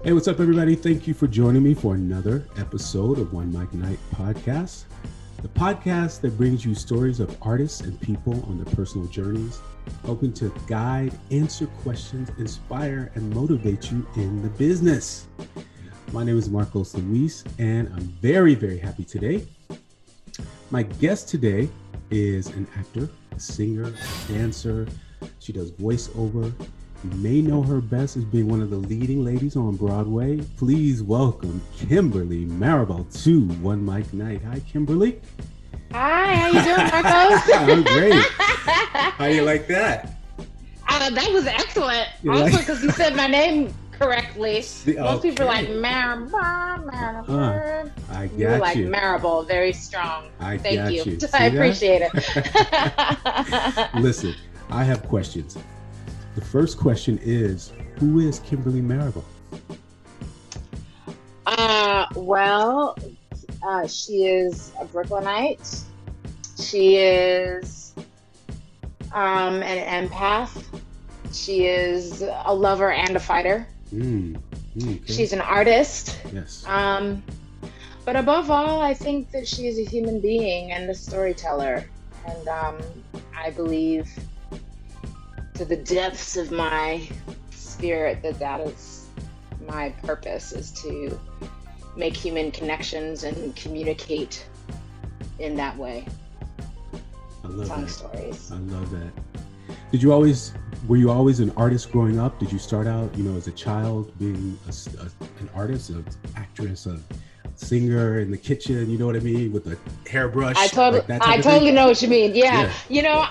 Hey, what's up, everybody? Thank you for joining me for another episode of OneMicNite podcast, the podcast that brings you stories of artists and people on their personal journeys, hoping to guide, answer questions, inspire, and motivate you in the business. My name is MarcosLuis, and I'm very, very happy today. My guest today is an actor, a singer, a dancer. She does voiceover. You may know her best as being one of the leading ladies on Broadway. Please welcome Kimberly Marable to OneMicNite. Hi, Kimberly. Hi, how you doing, Marcos? I'm great. How do you like that? That was excellent. Also, because you said my name correctly. Most people are like Marable. I got You're like you. Marable, very strong. Thank you. I appreciate it. Listen, I have questions. The first question is, who is Kimberly Marable? She is a Brooklynite. She is an empath. She is a lover and a fighter. Okay. She's an artist. Yes. But above all, I think that she is a human being and a storyteller. And I believe to the depths of my spirit that is my purpose, is to make human connections and communicate in that way. I love telling that. Stories. I love that. Were you always an artist growing up? Did you start out, as a child being an artist, an actress, a singer in the kitchen, you know what I mean, with a hairbrush? I totally know what you mean. Yeah.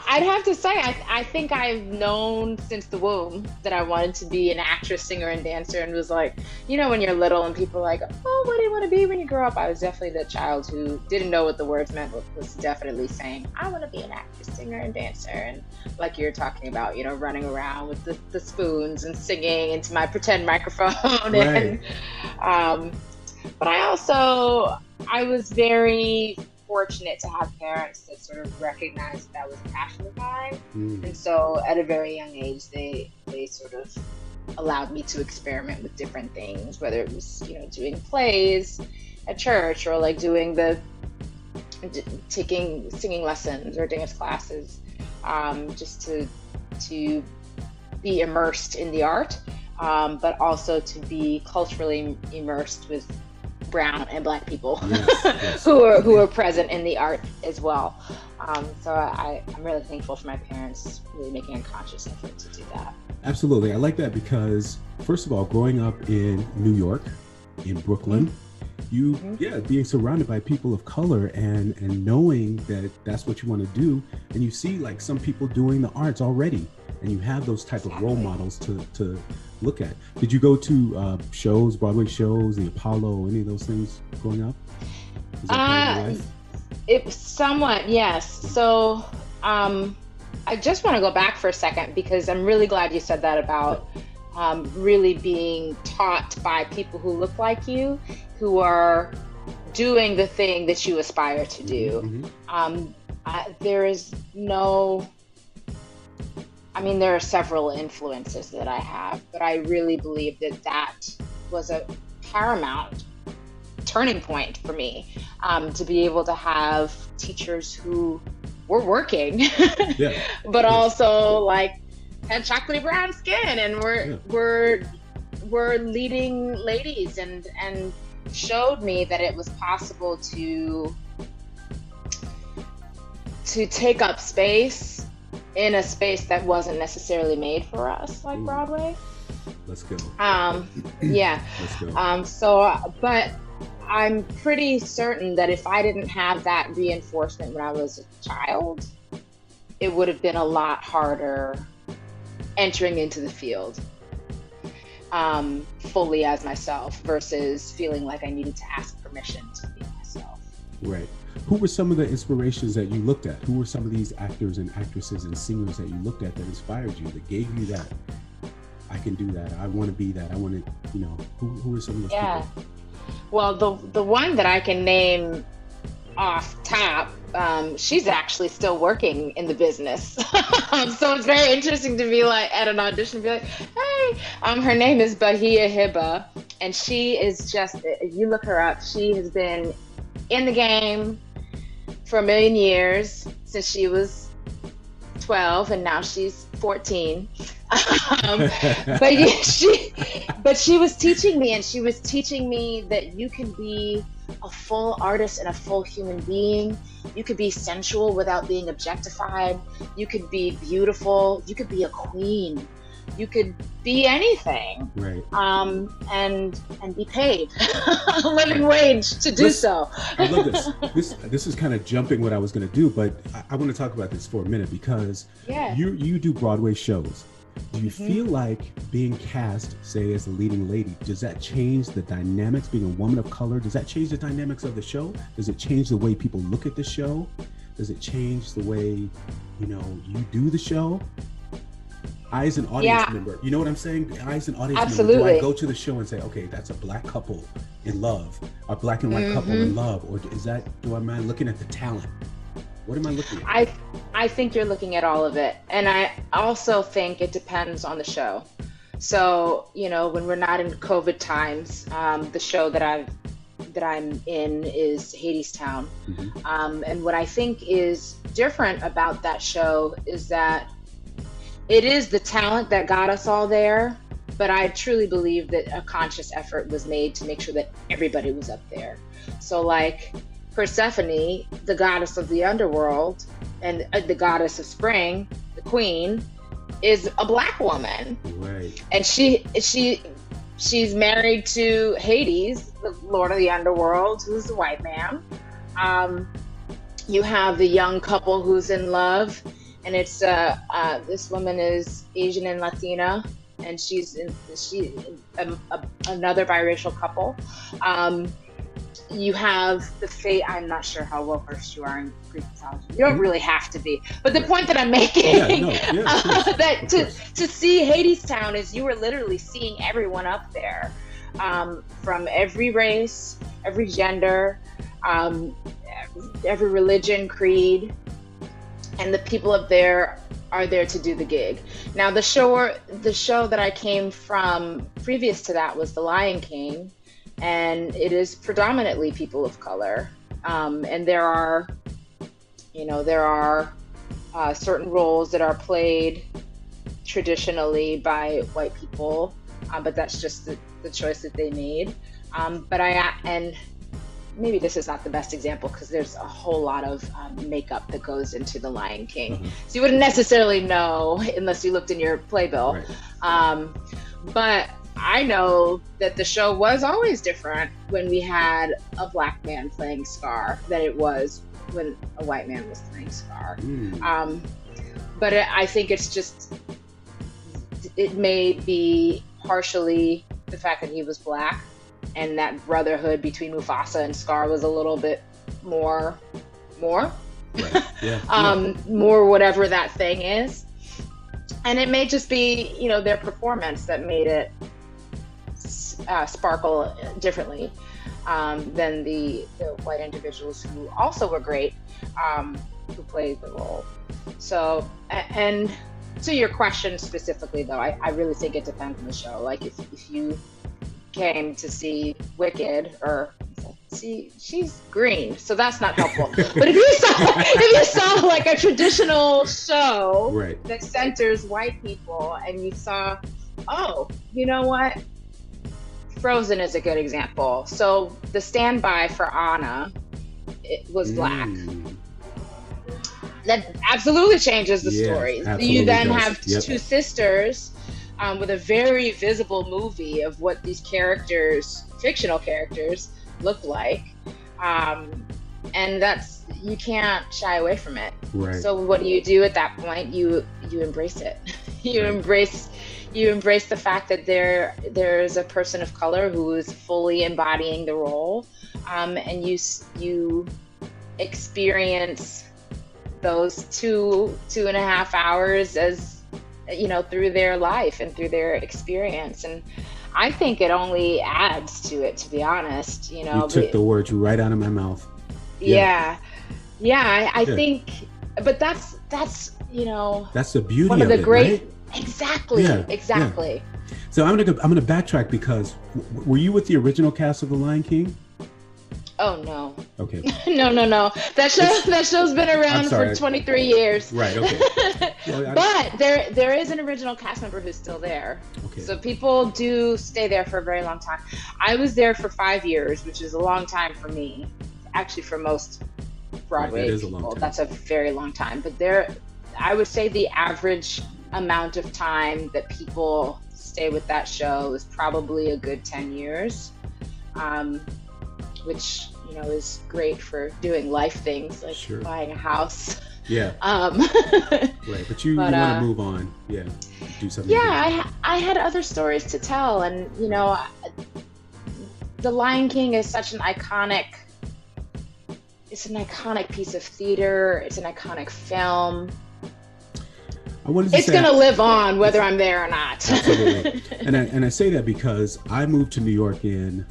I'd have to say, I think I've known since the womb that I wanted to be an actress, singer, and dancer, and was like, when you're little and people are like, oh, what do you want to be when you grow up? I was definitely the child who didn't know what the words meant, but was definitely saying, I want to be an actress, singer, and dancer. And like you're talking about, running around with the spoons and singing into my pretend microphone. Right. And but I was very fortunate to have parents that sort of recognized that I was a passion of mine. And so at a very young age, they sort of allowed me to experiment with different things, whether it was, doing plays at church or like doing taking singing lessons or dance classes, just to be immersed in the art, but also to be culturally immersed with brown and black people. Yes. who are present in the art as well. So I'm really thankful for my parents really making a conscious effort to do that. Absolutely. I like that because, first of all, growing up in New York, in Brooklyn, being surrounded by people of color and knowing that that's what you want to do, and you see like some people doing the arts already, and you have those type of role models to look at. Did you go to shows, Broadway shows, the Apollo, any of those things growing up? Was that part of your life? It was somewhat, yes. So I just want to go back for a second because I'm really glad you said that about really being taught by people who look like you, who are doing the thing that you aspire to do. There is no... there are several influences that I have, but I really believe that was a paramount turning point for me, to be able to have teachers who were working, but also like had chocolatey brown skin and were leading ladies and showed me that it was possible to take up space in a space that wasn't necessarily made for us, like Broadway. Let's go. Let's go. But I'm pretty certain that if I didn't have that reinforcement when I was a child, it would have been a lot harder entering into the field fully as myself versus feeling like I needed to ask permission to be myself. Right. Who were some of the inspirations that you looked at? Who were some of these actors and actresses and singers that you looked at that inspired you, that gave you that, I can do that, I want to be that, I want to, who are some of those people? Well, the one that I can name off top, she's actually still working in the business. So it's very interesting to be like at an audition, be like, hey, her name is Bahia Hiba. And she is just, if you look her up, she has been in the game for a million years, since she was 12, and now she's 14. But she was teaching me, and she was teaching me that you can be a full artist and a full human being. You could be sensual without being objectified. You could be beautiful. You could be a queen. You could be anything, right? And be paid a living wage to do so. I love this. This is kind of jumping what I was going to do, but I want to talk about this for a minute, because you do Broadway shows. Do you feel like being cast, say, as the leading lady, does that change the dynamics? Being a woman of color, does that change the dynamics of the show? Does it change the way people look at the show? Does it change the way, you do the show? I, as an audience member, you know what I'm saying? I, as an audience member, do I go to the show and say, okay, that's a black couple in love, a black and white couple in love, or am I looking at the talent? What am I looking at? I think you're looking at all of it, and I also think it depends on the show. So, when we're not in COVID times, the show that I'm in is Hadestown, and what I think is different about that show is that it is the talent that got us all there, but I truly believe that a conscious effort was made to make sure that everybody was up there. So, like Persephone, the goddess of the underworld and the goddess of spring, the queen, is a black woman, right? And she's married to Hades, the lord of the underworld, who's a white man. You have the young couple who's in love. And it's this woman is Asian and Latina, and she's another biracial couple. You have the fate. I'm not sure how well versed you are in Greek mythology. You don't really have to be. But the point that I'm making, that to see Hadestown is you were literally seeing everyone up there, from every race, every gender, every religion, creed. And the people up there are there to do the gig. Now, the show that I came from previous to that was The Lion King, and it is predominantly people of color. And there are certain roles that are played traditionally by white people, but that's just the choice that they made. And maybe this is not the best example, because there's a whole lot of makeup that goes into The Lion King. So you wouldn't necessarily know unless you looked in your playbill. Right. But I know that the show was always different when we had a black man playing Scar than it was when a white man was playing Scar. But I think it's just, it may be partially the fact that he was black, and that brotherhood between Mufasa and Scar was a little bit more, right. More whatever that thing is. And it may just be, their performance that made it sparkle differently than the white individuals who also were great, who played the role. So, and to your question specifically, though, I really think it depends on the show. Like if you came to see Wicked, or see, she's green, so that's not helpful. But if you saw like a traditional show, right, that centers white people, and you saw, oh, you know what? Frozen is a good example. So the standby for Anna, it was black. That absolutely changes the story. You then have two sisters with a very visible movie of what these characters, fictional characters, look like. And that's, you can't shy away from it. Right. So what do you do at that point? You embrace it. You embrace the fact that there is a person of color who is fully embodying the role, and you experience those 2.5 hours as, through their life and through their experience. And I think it only adds to it, to be honest. You took the words right out of my mouth. I think, but that's that's the beauty one of the it, great, right? Exactly. So I'm gonna backtrack because were you with the original cast of The Lion King? Oh no. Okay. No. That show's been around for 23 years. Right. Okay. Well, but there is an original cast member who's still there. Okay. So people do stay there for a very long time. I was there for 5 years, which is a long time for me. Actually, for most Broadway that is people, a long time. That's a very long time. But I would say the average amount of time that people stay with that show is probably a good 10 years. Which is great for doing life things like buying a house. Yeah. Right, but you want to move on, do something. Yeah, I had other stories to tell, and The Lion King is such an iconic. It's an iconic piece of theater. It's an iconic film. It's going to live on whether I'm there or not. Absolutely, and I say that because I moved to New York in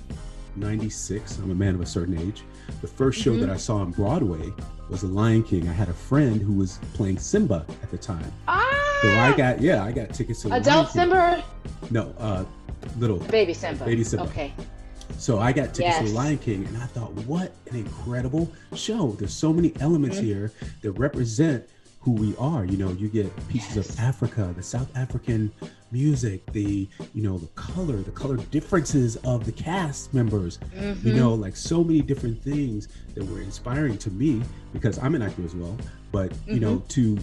'96. I'm a man of a certain age. The first show that I saw on Broadway was The Lion King. I had a friend who was playing Simba at the time. So I got tickets to the Adult Simba? No, little. Baby Simba. Baby Simba. Okay. So I got tickets to The Lion King, and I thought, what an incredible show. There's so many elements here that represent who we are. You get pieces of Africa, the South African music, the color differences of the cast members, like so many different things that were inspiring to me because I'm an actor as well. But to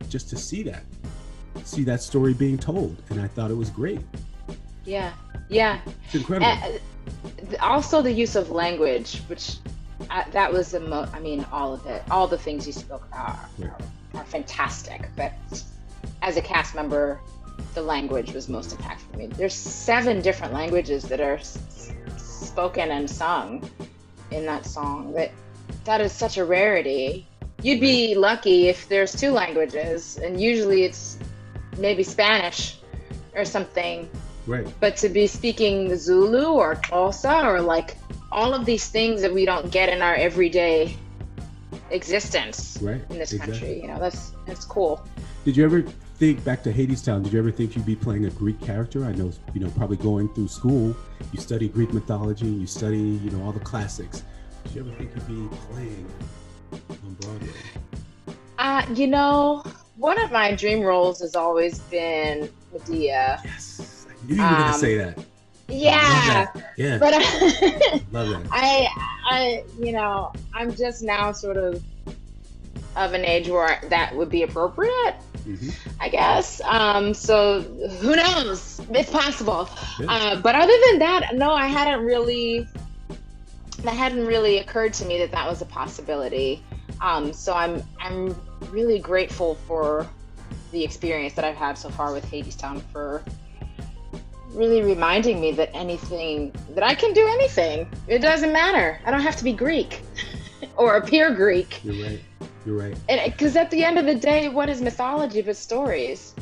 just to see that story being told, and I thought it was great. Yeah, it's incredible. Also, the use of language, which that was the most. I mean, all of it, all the things you spoke about are fantastic. But as a cast member, the language was most impactful for me. There's 7 different languages that are spoken and sung in that song. That is such a rarity. You'd be lucky if there's 2 languages, and usually it's maybe Spanish or something. Right. But to be speaking Zulu or Xhosa or like all of these things that we don't get in our everyday existence in this country, that's cool. Did you ever think back to Hadestown? Did you ever think you'd be playing a Greek character? I know, probably going through school, you study Greek mythology, you study, all the classics. Did you ever think you'd be playing on Broadway? One of my dream roles has always been Medea. Yes, I knew you were going to say that. Yeah. Yeah. But love that. I'm just now sort of an age where that would be appropriate. I guess. So who knows? It's possible. Yeah. But other than that, no, that hadn't really occurred to me that was a possibility. So I'm really grateful for the experience that I've had so far with Hadestown, for really reminding me that I can do anything. It doesn't matter. I don't have to be Greek or appear Greek. You're right. And because at the end of the day, what is mythology but stories?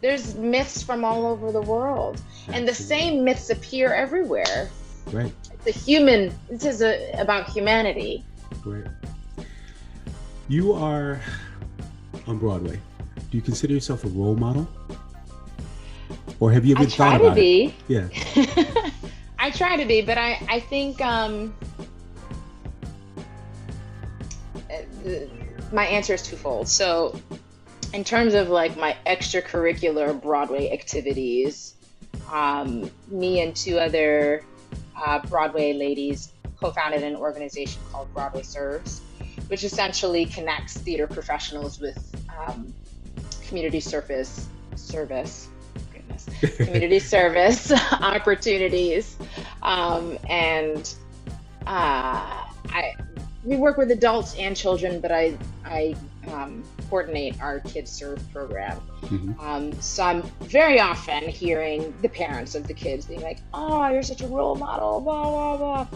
There's myths from all over the world. Absolutely. And the same myths appear everywhere. Right. This is about humanity. Right. You are on Broadway. Do you consider yourself a role model? Or have you ever thought about it? Yeah. I try to be, but I think my answer is twofold. So in terms of like my extracurricular Broadway activities, me and 2 other Broadway ladies co-founded an organization called Broadway Serves, which essentially connects theater professionals with community service opportunities. We work with adults and children, but I coordinate our Kids Serve program. So I'm very often hearing the parents of the kids being like, "Oh, you're such a role model, blah, blah, blah."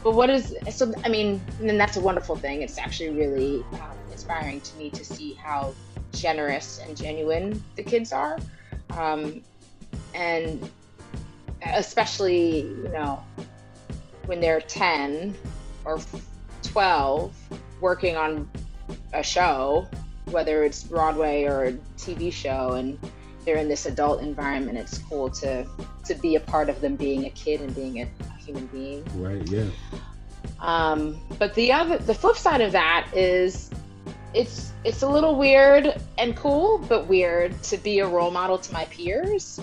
But and that's a wonderful thing. It's actually really inspiring to me to see how generous and genuine the kids are. And especially, when they're 10 or 12 working on a show, whether it's Broadway or a TV show, and they're in this adult environment, it's cool to be a part of them being a kid and being a human being. Right. Yeah. But the flip side of that is it's a little weird and cool, but weird to be a role model to my peers.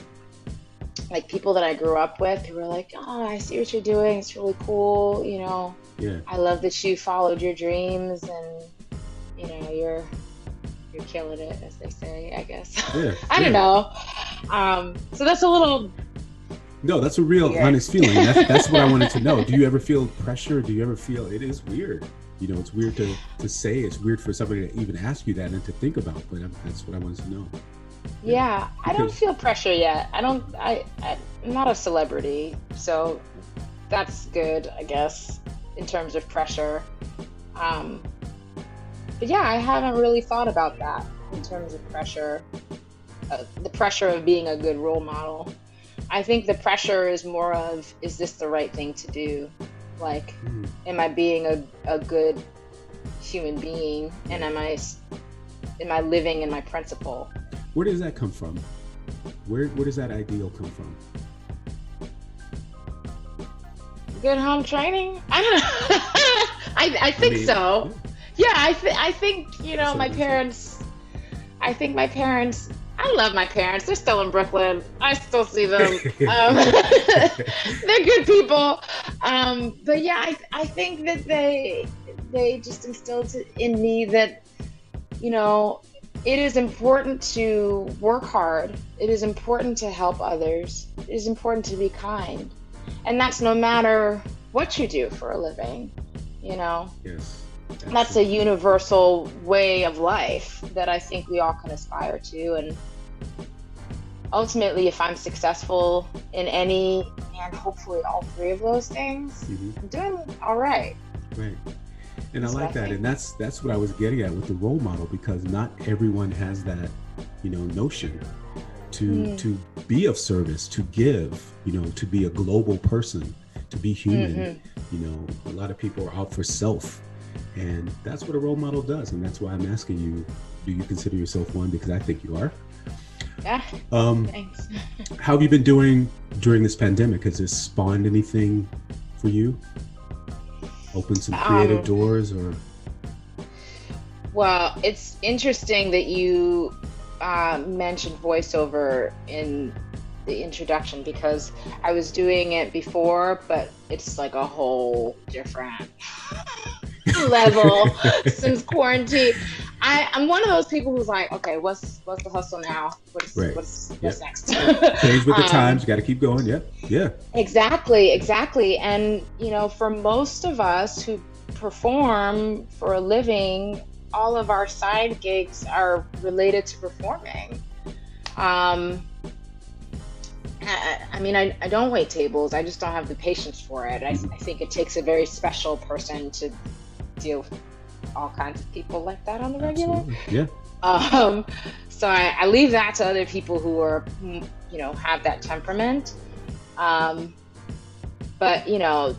Like people that I grew up with who were like, oh, I see what you're doing. It's really cool. You know, yeah. I love that you followed your dreams and, you know, you're killing it, as they say, I guess. Yeah. I don't know. So that's a little... No, that's a real honest feeling. That's what I wanted to know. Do you ever feel pressure? Do you ever feel it is weird? You know, it's weird to say. It's weird for somebody to even ask you that and to think about. But that's what I wanted to know. Yeah, I don't feel pressure yet. I'm not a celebrity, so that's good, I guess, in terms of pressure. But yeah, I haven't really thought about that in terms of pressure, the pressure of being a good role model. I think the pressure is more of, is this the right thing to do? Like, am I being a good human being? And am I living in my principle? Where does that come from? Where does that ideal come from? Good home training? I don't know. I think so. Yeah, I think, you know, my parents, I love my parents. They're still in Brooklyn. I still see them. They're good people. But yeah, I think that they just instilled in me that, you know, it is important to work hard. It is important to help others. It is important to be kind. And that's no matter what you do for a living, you know? Yes. That's a universal way of life that I think we all can aspire to. And ultimately, if I'm successful in any and hopefully all three of those things, I'm doing all right. Right. And I like that. And that's what I was getting at with the role model, because not everyone has that, you know, notion to be of service, to give, you know, to be a global person, to be human. You know, a lot of people are out for self, and that's what a role model does. And that's why I'm asking you, do you consider yourself one? Because I think you are. Yeah. Thanks. How have you been doing during this pandemic? Has this spawned anything for you? Opened some creative doors, or? Well, it's interesting that you mentioned voiceover in the introduction, because I was doing it before, but it's like a whole different level since quarantine. I'm one of those people who's like, okay, what's the hustle now? What's next? Change with the times. You got to keep going. Yeah. Exactly. And you know, for most of us who perform for a living, all of our side gigs are related to performing. I mean, I don't wait tables. I just don't have the patience for it. I think it takes a very special person to deal with all kinds of people like that on the regular. Absolutely. Yeah. So I leave that to other people who are, you know, have that temperament. But you know,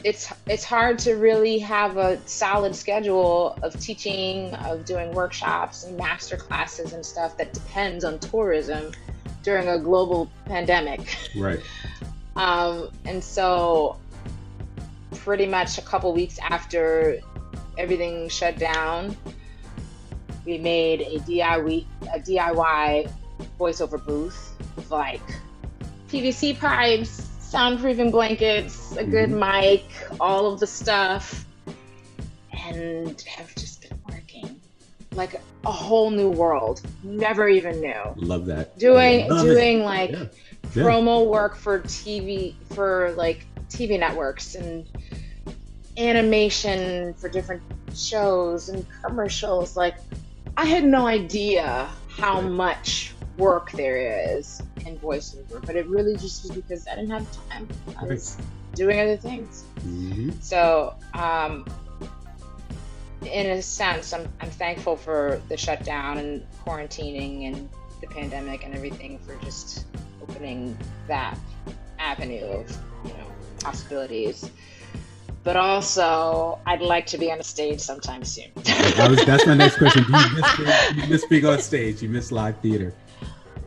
it's hard to really have a solid schedule of teaching, of doing workshops and master classes and stuff that depends on tourism during a global pandemic. Right. And so pretty much a couple weeks after everything shut down, we made a DIY voiceover booth with like PVC pipes, soundproofing blankets, a good mic, all of the stuff, and have just been working like a whole new world. Never even knew. Love that. Doing promo work for TV, for like TV networks, and animation for different shows and commercials. Like, I had no idea how much work there is in voiceover, but it really just was because I didn't have time. I was doing other things. So in a sense, I'm thankful for the shutdown and quarantining and the pandemic and everything, for just opening that avenue of, you know, possibilities. But also, I'd like to be on a stage sometime soon. That's my next question. Do you miss being on stage? You miss live theater?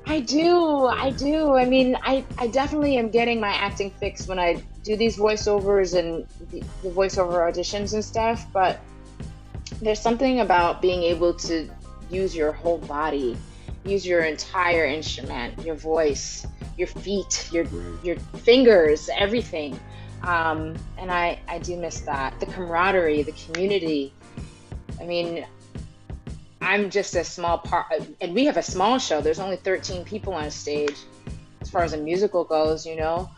I do. I do. I mean, I definitely am getting my acting fix when I do these voiceovers and the voiceover auditions and stuff. But there's something about being able to use your whole body, use your entire instrument, your voice, your feet, your fingers, everything. And I do miss that. The camaraderie, the community. I mean, I'm just a small part, and we have a small show. There's only 13 people on stage as far as a musical goes, you know,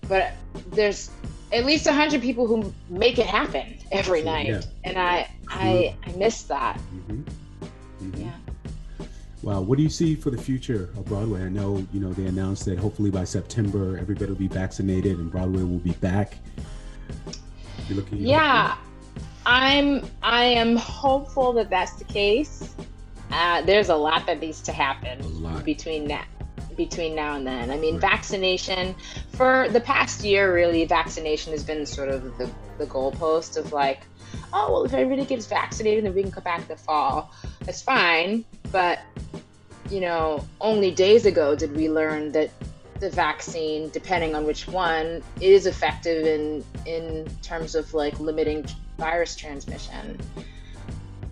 but there's at least 100 people who make it happen every night. Yeah. And I miss that. Mm-hmm. Mm-hmm. Yeah. Wow. What do you see for the future of Broadway? I know, you know, they announced that hopefully by September, everybody will be vaccinated and Broadway will be back. You're looking. Yeah. I am hopeful that that's the case. There's a lot that needs to happen between now and then. I mean, vaccination for the past year, really, vaccination has been sort of the goalpost of like, oh, well, if everybody gets vaccinated, then we can come back in the fall. That's fine. But, you know, only days ago did we learn that the vaccine, depending on which one, is effective in terms of like limiting virus transmission.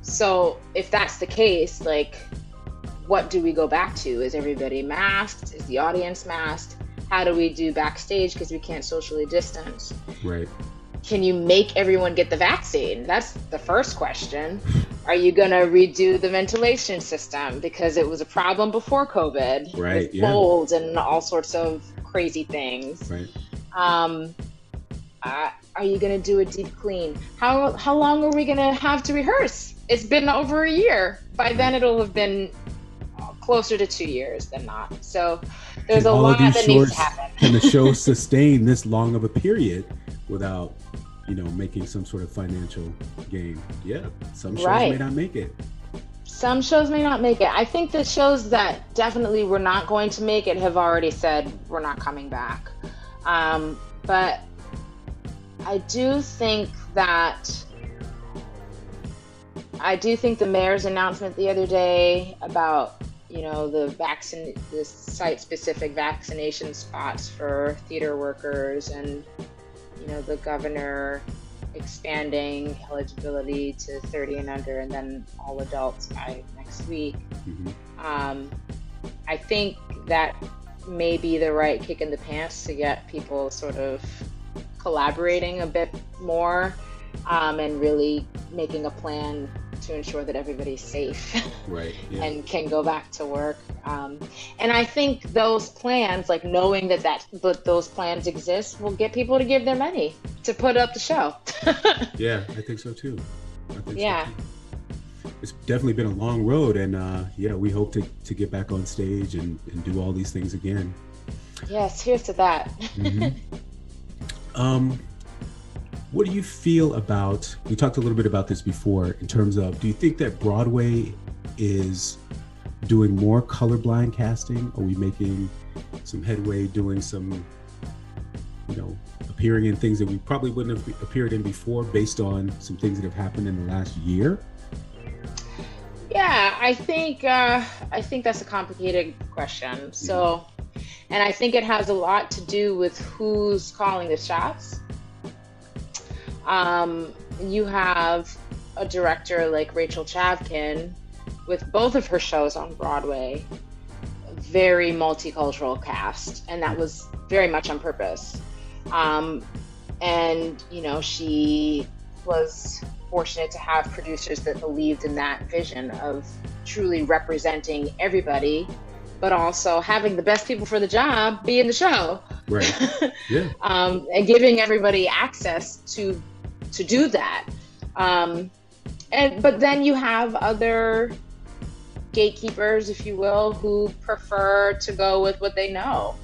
So if that's the case, like, what do we go back to? Is everybody masked? Is the audience masked? How do we do backstage because we can't socially distance? Right. Can you make everyone get the vaccine? That's the first question. Are you going to redo the ventilation system because it was a problem before COVID? Right. With mold and all sorts of crazy things. Right. Are you going to do a deep clean? How long are we going to have to rehearse? It's been over a year. By then it'll have been closer to 2 years than not. So there's a lot that needs to happen. Can the show sustain this long of a period without, you know, making some sort of financial gain? Yeah, some shows may not make it. Some shows may not make it. I think the shows that definitely were not going to make it have already said we're not coming back. But I do think the mayor's announcement the other day about, you know, the site-specific vaccination spots for theater workers, and, you know, the governor expanding eligibility to 30 and under, and then all adults by next week. Mm-hmm. I think that may be the right kick in the pants to get people sort of collaborating a bit more, and really making a plan to ensure that everybody's safe and can go back to work. And I think those plans, like knowing that those plans exist, will get people to give their money to put up the show. Yeah, I think so too. It's definitely been a long road, and we hope to get back on stage and do all these things again. Yes, here's to that. Mm-hmm. What do you feel about, we talked a little bit about this before, in terms of, do you think that Broadway is doing more colorblind casting? Are we making some headway, doing some, you know, appearing in things that we probably wouldn't have appeared in before based on some things that have happened in the last year? Yeah, I think that's a complicated question. So, and I think it has a lot to do with who's calling the shots. You have a director like Rachel Chavkin with both of her shows on Broadway, very multicultural cast, and that was very much on purpose. And, you know, she was fortunate to have producers that believed in that vision of truly representing everybody, but also having the best people for the job be in the show. Right. Yeah. And giving everybody access to do that. But then you have other gatekeepers, if you will, who prefer to go with what they know.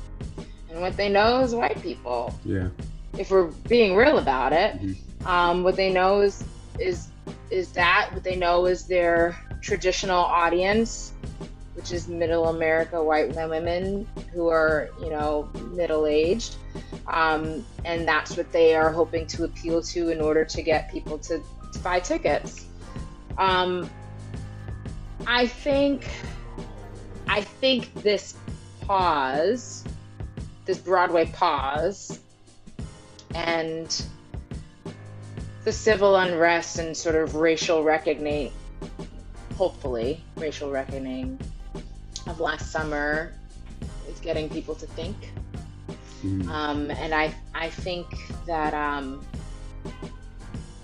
And what they know is white people. Yeah. If we're being real about it. Mm-hmm. What they know is that what they know is their traditional audience, which is middle America white women who are, you know, middle-aged. And that's what they are hoping to appeal to in order to get people to buy tickets. I think I think this pause, this Broadway pause, and the civil unrest and sort of racial reckoning, hopefully racial reckoning of last summer, is getting people to think. And I think that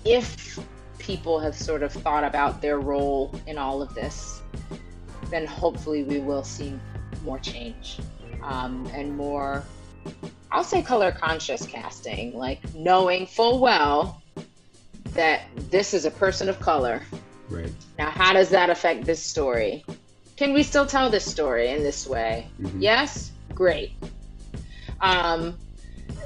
if people have sort of thought about their role in all of this, then hopefully we will see more change, and more, I'll say, color conscious casting, like knowing full well that this is a person of color. Right. Now, how does that affect this story? Can we still tell this story in this way? Yes? Great.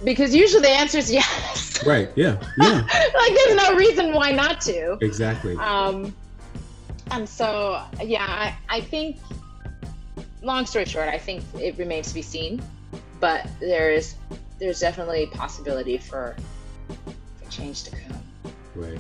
Because usually the answer is yes. Right. Yeah. Yeah. Like, there's no reason why not to. Exactly. And so, yeah, I think, long story short, I think it remains to be seen, but there's definitely possibility for change to come. Right.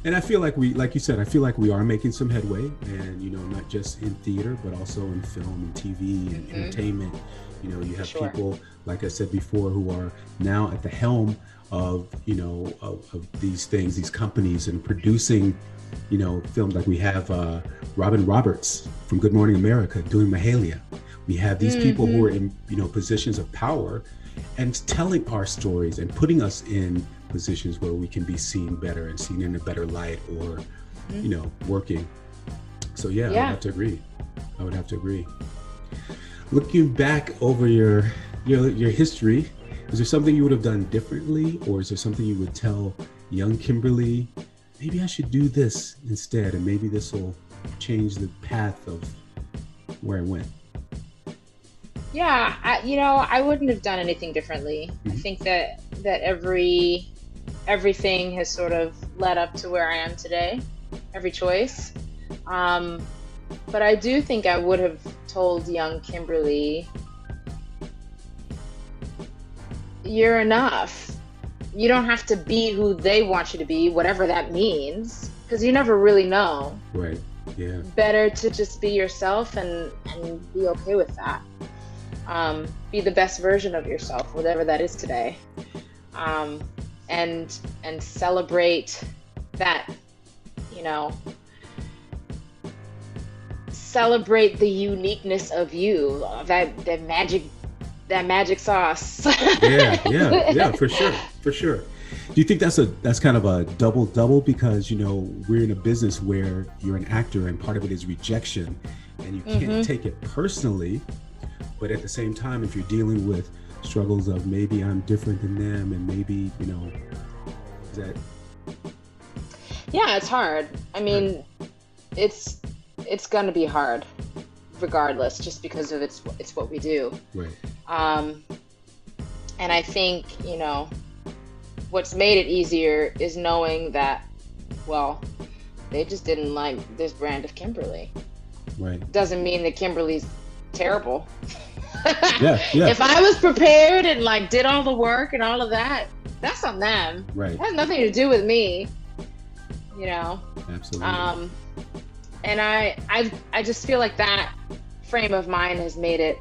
And I feel like like you said, I feel like we are making some headway, and, you know, not just in theater, but also in film and TV and entertainment. You know, you have people, like I said before, who are now at the helm of, you know, of these things, these companies, and producing, you know, films. Like we have Robin Roberts from Good Morning America doing Mahalia. We have these people who are in, you know, positions of power and telling our stories and putting us in positions where we can be seen better and seen in a better light, or, you know, working. So yeah, I would have to agree. Looking back over your history, is there something you would have done differently, or is there something you would tell young Kimberly, maybe I should do this instead, and maybe this will change the path of where I went? Yeah, I wouldn't have done anything differently. I think that everything has sort of led up to where I am today, every choice. But I do think I would have told young Kimberly, you're enough. You don't have to be who they want you to be, whatever that means, because you never really know. Right. Yeah. Better to just be yourself and be okay with that. Be the best version of yourself, whatever that is today. And celebrate that, you know, celebrate the uniqueness of you, that magic sauce. yeah, for sure. Do you think that's kind of a double, because, you know, we're in a business where you're an actor and part of it is rejection, and you can't take it personally, but at the same time, if you're dealing with struggles of maybe I'm different than them, and maybe, you know, is that? Yeah, it's hard. I mean, it's gonna be hard regardless, just because of it's what we do. Right. And I think, you know, what's made it easier is knowing that, well, they just didn't like this brand of Kimberly. Right. Doesn't mean that Kimberly's terrible. Yeah. If I was prepared and like did all the work and all of that, that's on them. Right. It has nothing to do with me. You know. Absolutely. And I just feel like that frame of mind has made it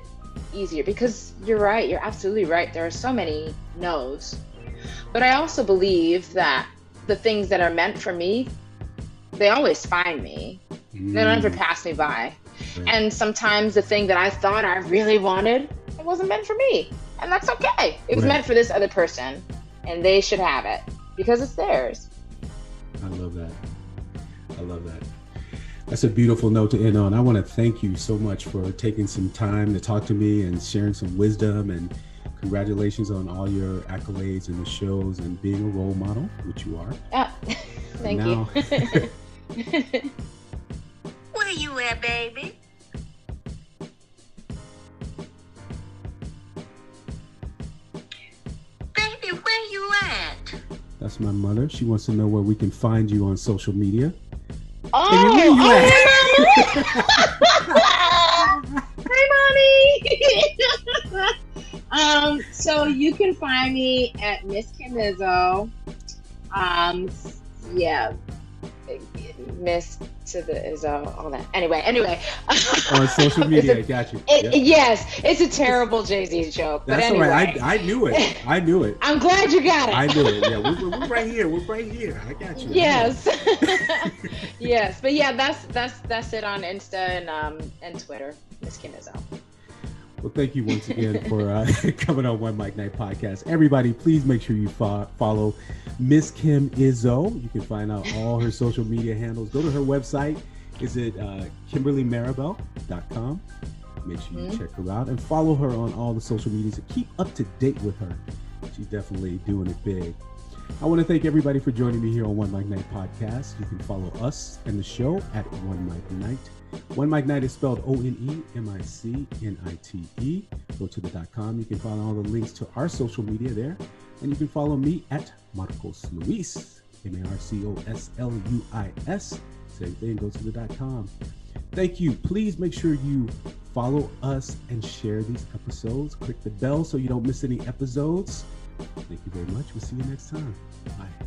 easier, because you're right. You're absolutely right. There are so many no's, but I also believe that the things that are meant for me, they always find me. They don't ever pass me by. Right. And sometimes the thing that I thought I really wanted, it wasn't meant for me. And that's okay. It was meant for this other person, and they should have it because it's theirs. I love that. That's a beautiful note to end on. I want to thank you so much for taking some time to talk to me and sharing some wisdom, and congratulations on all your accolades and the shows and being a role model, which you are. Thank you. Where you at, baby? Baby, where you at? That's my mother. She wants to know where we can find you on social media. Hey, Mommy. So you can find me at Miss Kim Izzo. Miss to the Izzo, all that. Anyway. On social media, I got you. Yes, it's a terrible Jay-Z joke. That's but anyway. all right. I knew it. I'm glad you got it. I knew it. Yeah, we're right here. We're right here. I got you. Yes. Yes, but yeah, that's it on Insta and Twitter. Miss Kim Izzo. Well, thank you once again for coming on One Mic Night podcast. Everybody, please make sure you follow Miss Kim Izzo. You can find out all her social media handles. Go to her website. Is it KimberlyMarable.com? Make sure you check her out and follow her on all the social medias and keep up to date with her. She's definitely doing it big. I want to thank everybody for joining me here on One Mic Night podcast. You can follow us and the show at OneMicNite. OneMicNite is spelled OneMicNite. Go to the .com. You can find all the links to our social media there. And you can follow me at MarcosLuis, MarcosLuis. Same thing, go to the .com. Thank you. Please make sure you follow us and share these episodes. Click the bell so you don't miss any episodes. Thank you very much. We'll see you next time. Bye.